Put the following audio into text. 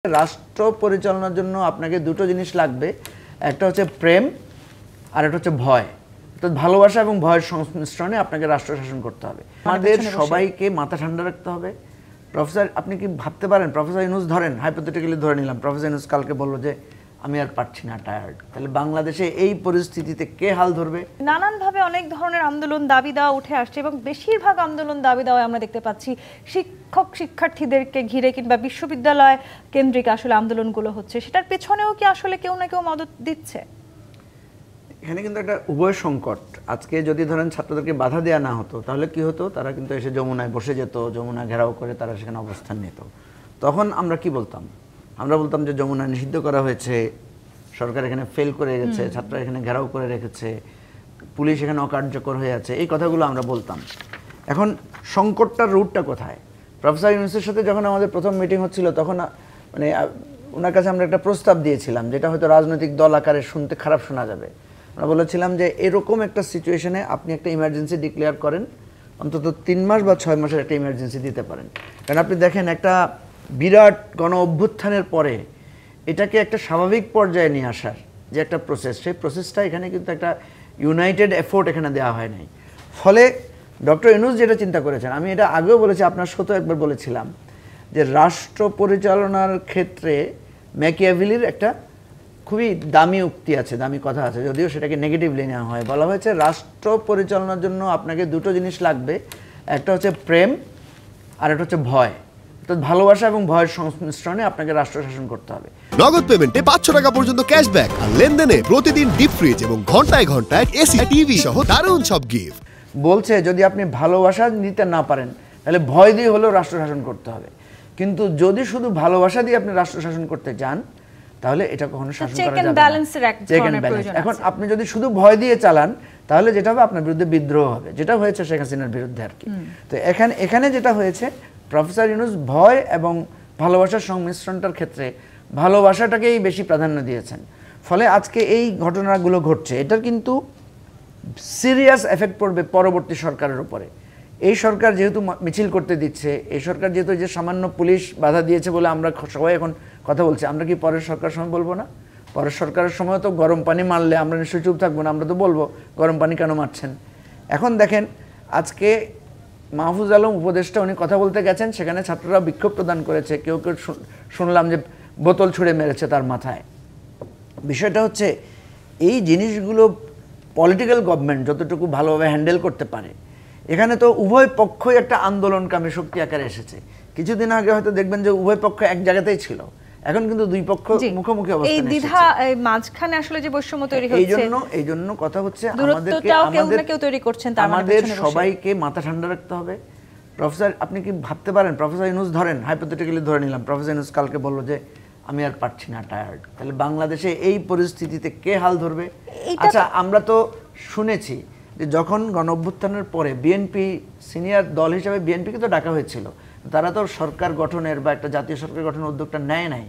রাষ্ট্র পরিচালনার জন্য আপনাকে দুটো জিনিস লাগবে, একটা হচ্ছে প্রেম আর একটা হচ্ছে ভয়। অর্থাৎ ভালোবাসা এবং ভয়ের সংমিশ্রণে আপনাকে রাষ্ট্র শাসন করতে হবে। আমাদের সবাইকে মাথা ঠান্ডা রাখতে হবে। প্রফেসর, আপনি কি ভাবতে পারেন, প্রফেসর ইউনূস ধরেন, হাইপোথেটিক্যালি ধরে নিলাম, প্রফেসর ইউনূস কালকে বললো যে আমি আর পারছি না, টায়ার্ড, তাহলে বাংলাদেশে এই পরিস্থিতিতে কে হাল ধরবে? নানানভাবে অনেক ধরনের আন্দোলন দাবি দেওয়া উঠে আসছে এবং বেশিরভাগ আন্দোলন দাবি দেওয়া আমরা দেখতে পাচ্ছি শিক্ষক শিক্ষার্থীদেরকে ঘিরে কিংবা বিশ্ববিদ্যালয় কেন্দ্রিক আসলে আন্দোলনগুলো হচ্ছে। সেটার পেছনেও কি আসলে কেউ না কেউ মদত দিচ্ছে? এখানে কিন্তু একটা উভয় সংকট। আজকে যদি ধরেন ছাত্রদেরকে বাধা দেওয়া না হতো তাহলে কি হতো, তারা কিন্তু এসে যমুনায় বসে যেত, যমুনা ঘেরাও করে তারা সেখানে অবস্থান নিত। তখন আমরা কি বলতাম? আমরা বলতাম যে যমুনা নিষিদ্ধ করা হয়েছে, সরকার এখানে ফেল করে গেছে, ছাত্ররা এখানে ঘেরাও করে রেখেছে, পুলিশ এখানে অকার্যকর হয়ে আছে, এই কথাগুলো আমরা বলতাম। এখন সংকটটার রুটটা কোথায়? প্রফেসর ইউনূসের সাথে যখন আমাদের প্রথম মিটিং হচ্ছিল তখন মানে ওনার কাছে আমরা একটা প্রস্তাব দিয়েছিলাম, যেটা হয়তো রাজনৈতিক দল আকারে শুনতে খারাপ শোনা যাবে। আমরা বলেছিলাম যে এরকম একটা সিচুয়েশনে আপনি একটা ইমার্জেন্সি ডিক্লেয়ার করেন, অন্তত 3 মাস বা 6 মাসের একটা ইমার্জেন্সি দিতে পারেন। কারণ আপনি দেখেন একটা বিরাট গণ অভ্যুত্থানের পরে এটাকে একটা স্বাভাবিক পর্যায়ে নিয়ে আসার যে একটা প্রসেস, সেই প্রসেসটা এখানে কিন্তু একটা ইউনাইটেড এফোর্ট এখানে দেওয়া হয় নাই। ফলে ডক্টর ইউনূস যেটা চিন্তা করেছেন, আমি এটা আগেও বলেছি, আপনার সাথেও একবার বলেছিলাম যে রাষ্ট্র পরিচালনার ক্ষেত্রে ম্যাকিয়াভেলির একটা খুবই দামি উক্তি আছে, দামি কথা আছে, যদিও সেটাকে নেগেটিভলি নেওয়া হয়। বলা হয়েছে রাষ্ট্র পরিচালনার জন্য আপনাকে দুটো জিনিস লাগবে, একটা হচ্ছে প্রেম আর একটা হচ্ছে ভয়। অর্থাৎ ভালোবাসা এবং ভয়ের সংমিশ্রণে আপনাকে রাষ্ট্র শাসন করতে হবে। নগদ পেমেন্টে 500 টাকা পর্যন্ত ক্যাশব্যাক আর লেনদেনে প্রতিদিন ডিপ ফ্রিজ এবং ঘন্টায় ঘন্টায় এসি টিভি সহ দারুণ সব গিফট। বলছে যদি আপনি ভালোবাসা নিতে না পারেন তাহলে ভয় দিয়ে হলেও রাষ্ট্র শাসন করতে হবে। কিন্তু যদি শুধু ভালোবাসা দিয়ে আপনি রাষ্ট্র শাসন করতে চান তাহলে এটা কখনো শাসন করা যাবে না। এখন আপনি যদি শুধু ভয় দিয়ে চালান তাহলে যেটা হবে, আপনার বিরুদ্ধে বিদ্রোহ হবে, যেটা হয়েছে শেখ হাসিনার বিরুদ্ধে আর কি। তো এখানে যেটা হয়েছে, প্রফেসর ইউনূস ভয় এবং ভালোবাসার সংমিশ্রণটার ক্ষেত্রে ভালোবাসাটাকেই বেশি প্রাধান্য দিয়েছেন। ফলে আজকে এই ঘটনাগুলো ঘটছে, এটার কিন্তু সিরিয়াস এফেক্ট পড়বে পরবর্তী সরকারের উপরে। এই সরকার যেহেতু মিছিল করতে দিচ্ছে, এই সরকার যেহেতু যে সামান্য পুলিশ বাধা দিয়েছে বলে আমরা সবাই এখন কথা বলছি, আমরা কি পরের সরকার সময় বলবো না? পরের সরকারের সময় তো গরম পানি মারলে আমরা নিশ্চয়ই চুপ থাকবো না, আমরা তো বলবো গরম পানি কেন মারছেন। এখন দেখেন আজকে মাহফুজ আলম উপদেষ্টা উনি কথা বলতে গেছেন, সেখানে ছাত্ররা বিক্ষোভ প্রদান করেছে, কেউ কেউ শুনলাম যে বোতল ছুঁড়ে মেরেছে তার মাথায়। বিষয়টা হচ্ছে এই জিনিসগুলো পলিটিক্যাল গভর্নমেন্ট যতটুকু ভালোভাবে হ্যান্ডেল করতে পারে, এখানে তো উভয় পক্ষই একটা আন্দোলনকামী শক্তি আকারে এসেছে। কিছুদিন আগে হয়তো দেখবেন যে উভয় পক্ষ এক জায়গাতেই ছিল, এখন কিন্তু দুই পক্ষ মুখোমুখি অবস্থানে এসেছে। এই দ্বিধা মাঝখানে আসলে যে বৈষম্য তৈরি হচ্ছে, এই জন্য কথা হচ্ছে আমাদের সবাইকে মাথা ঠান্ডা রাখতে হবে। প্রফেসর, আপনি কি ভাবতে পারেন, প্রফেসর ইউনূস ধরেন, হাইপোথেটিক্যালি ধরে নিলাম, প্রফেসর ইউনূস কালকে বললো যে আমি আর পারছি না, টায়ার্ড, তাহলে বাংলাদেশে এই পরিস্থিতিতে কে হাল ধরবে? আচ্ছা, আমরা তো শুনেছি যে যখন গণ অভ্যুত্থানের পরে বিএনপি সিনিয়র দল হিসাবে বিএনপিকে তো ডাকা হয়েছিল, তারা তো সরকার গঠনের বা একটা জাতীয় সরকার গঠনের উদ্যোগটা নেয় নাই।